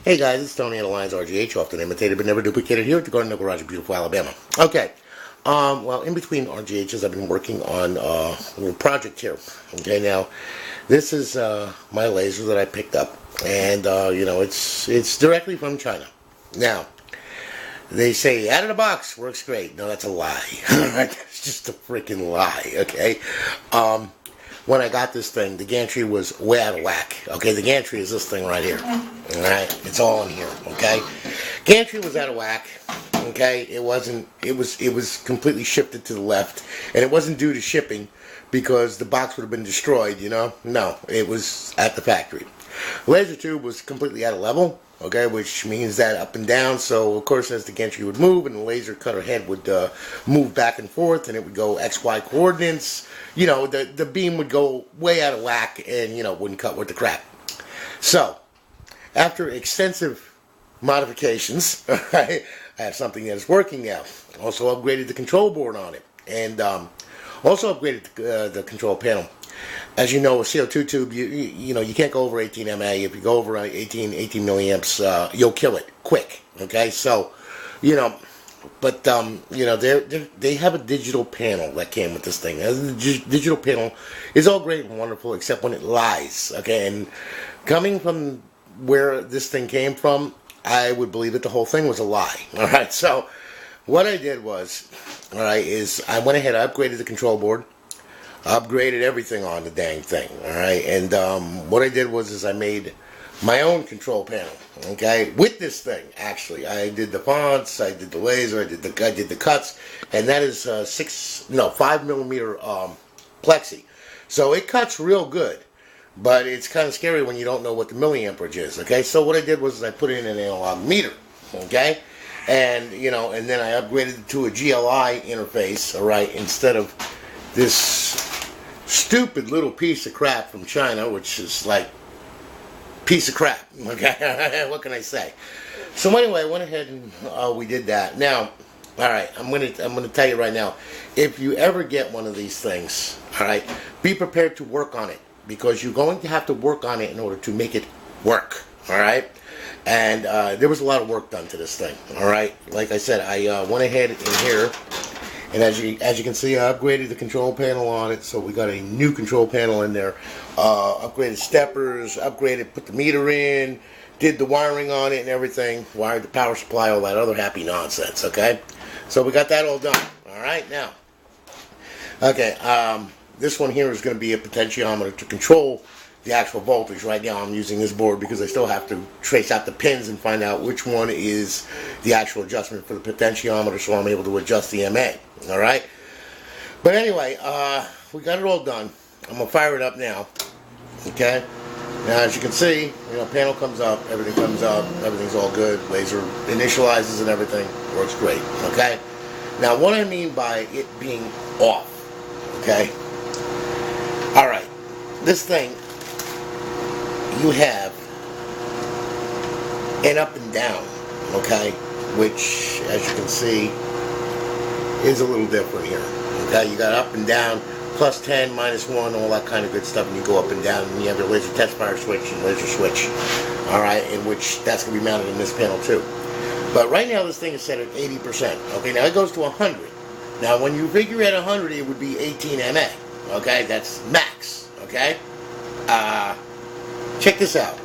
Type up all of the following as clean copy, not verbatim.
Hey guys, it's Tony at Alliance RGH, often imitated but never duplicated here at the Garden Garage in beautiful Alabama. Okay, well, in between RGHs, I've been working on a little project here. Okay, now, this is my laser that I picked up, and, it's directly from China. Now, they say, out of the box, works great. No, that's a lie. That's just a freaking lie, okay? When I got this thing, the gantry was way out of whack. Okay, the gantry is this thing right here. Alright, it's all in here, okay? Gantry was out of whack. Okay, it was completely shifted to the left, and it wasn't due to shipping because the box would have been destroyed, you know? No, it was at the factory. Laser tube was completely out of level, okay, which means that up and down, so of course as the gantry would move and the laser cutter head would move back and forth, and it would go XY coordinates, you know, the beam would go way out of whack and, you know, wouldn't cut with the crap. So, after extensive modifications, I have something that is working now. Also upgraded the control board on it, and also upgraded the control panel. As you know, a CO2 tube, you know, you can't go over 18 MA. If you go over 18 milliamps, you'll kill it quick. Okay, so, you know, but you know, they have a digital panel that came with this thing. The digital panel is all great and wonderful, except when it lies. Okay, and coming from where this thing came from, I would believe that the whole thing was a lie. All right, so what I did was, all right, is I went ahead, I upgraded the control board, upgraded everything on the dang thing, alright, and what I did was I made my own control panel, okay, with this thing, actually. I did the fonts, I did the laser, I did the cuts, and that is 5 millimeter plexi. So it cuts real good, but it's kind of scary when you don't know what the milliamperage is, okay. So what I did was I put in an analog meter, okay, and, you know, and then I upgraded it to a GLI interface, alright, instead of this stupid little piece of crap from China, which is like piece of crap. Okay, what can I say? So anyway, I went ahead and we did that. Now, all right, I'm gonna tell you right now, if you ever get one of these things, all right, be prepared to work on it, because you're going to have to work on it in order to make it work. All right, and there was a lot of work done to this thing. All right, like I said, I went ahead in here. And as you can see, I upgraded the control panel on it, so we got a new control panel in there. Upgraded steppers, put the meter in, did the wiring on it and everything, wired the power supply, all that other happy nonsense, okay? So we got that all done, all right? Now, okay, this one here is going to be a potentiometer to control the actual voltage. Right now I'm using this board because I still have to trace out the pins and find out which one is the actual adjustment for the potentiometer, so I'm able to adjust the MA. Alright? But anyway, we got it all done. I'm going to fire it up now. Okay? Now as you can see, you know, panel comes up, everything's all good, laser initializes and everything, works great. Okay? Now what I mean by it being off, okay? Alright, this thing, you have an up and down, okay, which, as you can see, is a little different here, okay. You got up and down, plus 10, minus 1, all that kind of good stuff, and you go up and down, and you have your laser test fire switch and laser switch, alright, in which that's going to be mounted in this panel too. But right now this thing is set at 80%, okay. Now it goes to 100. Now when you figure at 100, it would be 18 MA, okay, that's max, okay. Check this out.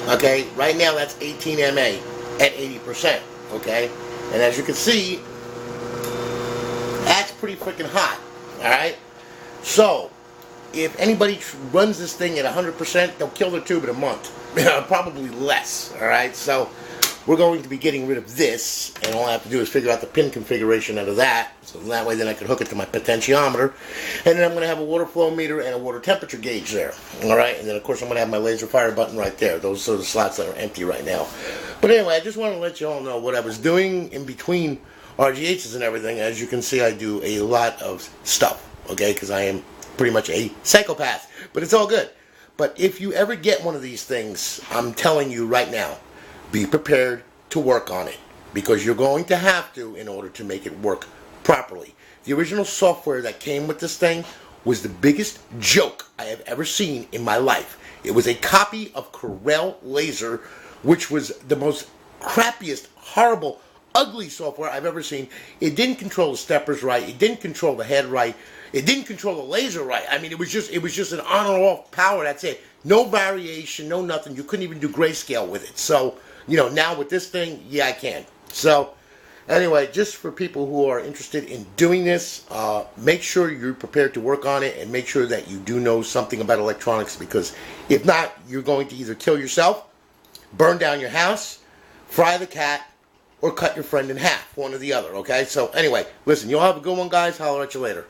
Okay, right now that's 18 MA at 80%. Okay, and as you can see, that's pretty freaking hot. Alright, so if anybody runs this thing at 100%, they'll kill their tube in a month. Probably less. Alright, so we're going to be getting rid of this, and all I have to do is figure out the pin configuration out of that, so that way then I can hook it to my potentiometer, and then I'm going to have a water flow meter and a water temperature gauge there, alright, and then of course I'm going to have my laser fire button right there. Those are the slots that are empty right now. But anyway, I just want to let you all know what I was doing in between RGHs and everything. As you can see, I do a lot of stuff, okay, because I am pretty much a psychopath, but it's all good. But if you ever get one of these things, I'm telling you right now, be prepared to work on it, because you're going to have to in order to make it work properly. The original software that came with this thing was the biggest joke I have ever seen in my life. It was a copy of Corel Laser which was the most crappiest, horrible, ugly software I've ever seen. It didn't control the steppers right. It didn't control the head right. It didn't control the laser right. I mean, it was just an on or off power. That's it. No variation, no nothing. You couldn't even do grayscale with it. So, now with this thing, yeah, I can. So, anyway, just for people who are interested in doing this, make sure you're prepared to work on it and make sure that you do know something about electronics, because if not, you're going to either kill yourself, burn down your house, fry the cat, or cut your friend in half, one or the other, okay? So anyway, listen, you'll have a good one, guys. Holler at you later.